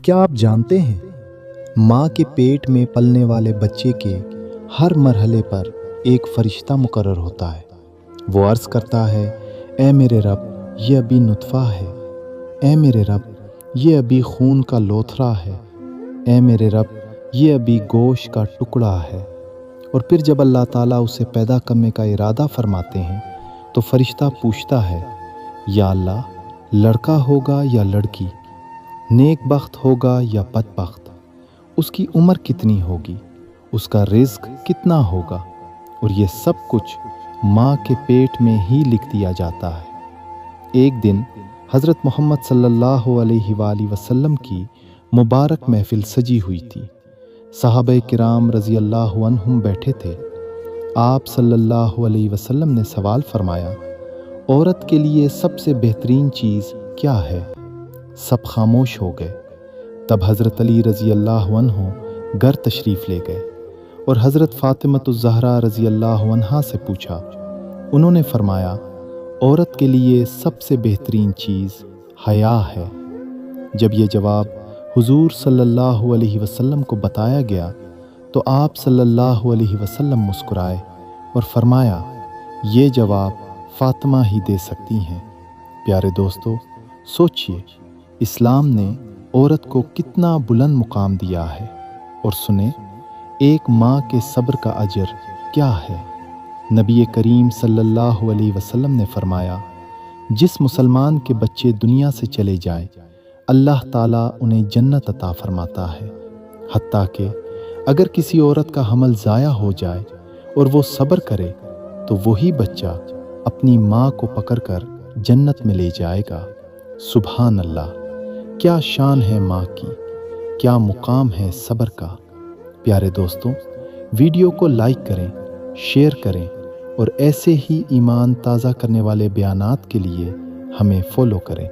کیا آپ جانتے ہیں ماں کے پیٹ میں پلنے والے بچے کے ہر مرحلے پر ایک فرشتہ مقرر ہوتا ہے۔ وہ عرض کرتا ہے، اے میرے رب، یہ ابھی نطفہ ہے، اے میرے رب، یہ ابھی خون کا لوتھڑا ہے، اے میرے رب، یہ ابھی گوشت کا ٹکڑا ہے۔ اور پھر جب اللہ تعالیٰ اسے پیدا کرنے کا ارادہ فرماتے ہیں تو فرشتہ پوچھتا ہے، یا اللہ، لڑکا ہوگا یا لڑکی، نیک بخت ہوگا یا بدبخت، اس کی عمر کتنی ہوگی، اس کا رزق کتنا ہوگا، اور یہ سب کچھ ماں کے پیٹ میں ہی لکھ دیا جاتا ہے۔ ایک دن حضرت محمد صلی اللہ علیہ وآلہ وسلم کی مبارک محفل سجی ہوئی تھی۔ صحابہ کرام رضی اللہ عنہم بیٹھے تھے۔ آپ صلی اللہ علیہ وسلم نے سوال فرمایا، عورت کے لیے سب سے بہترین چیز کیا ہے؟ سب خاموش ہو گئے۔ تب حضرت علی رضی اللہ عنہ گھر تشریف لے گئے اور حضرت فاطمۃ الزہرا رضی اللہ عنہا سے پوچھا۔ انہوں نے فرمایا، عورت کے لیے سب سے بہترین چیز حیا ہے۔ جب یہ جواب حضور صلی اللہ علیہ وسلم کو بتایا گیا تو آپ صلی اللہ علیہ وسلم مسکرائے اور فرمایا، یہ جواب فاطمہ ہی دے سکتی ہیں۔ پیارے دوستو، سوچئے اسلام نے عورت کو کتنا بلند مقام دیا ہے، اور سنیں ایک ماں کے صبر کا اجر کیا ہے۔ نبی کریم صلی اللہ علیہ وسلم نے فرمایا، جس مسلمان کے بچے دنیا سے چلے جائیں اللہ تعالیٰ انہیں جنت عطا فرماتا ہے، حتیٰ کہ اگر کسی عورت کا حمل ضائع ہو جائے اور وہ صبر کرے تو وہی بچہ اپنی ماں کو پکڑ کر جنت میں لے جائے گا۔ سبحان اللہ، کیا شان ہے ماں کی، کیا مقام ہے صبر کا۔ پیارے دوستوں، ویڈیو کو لائک کریں، شیئر کریں، اور ایسے ہی ایمان تازہ کرنے والے بیانات کے لیے ہمیں فالو کریں۔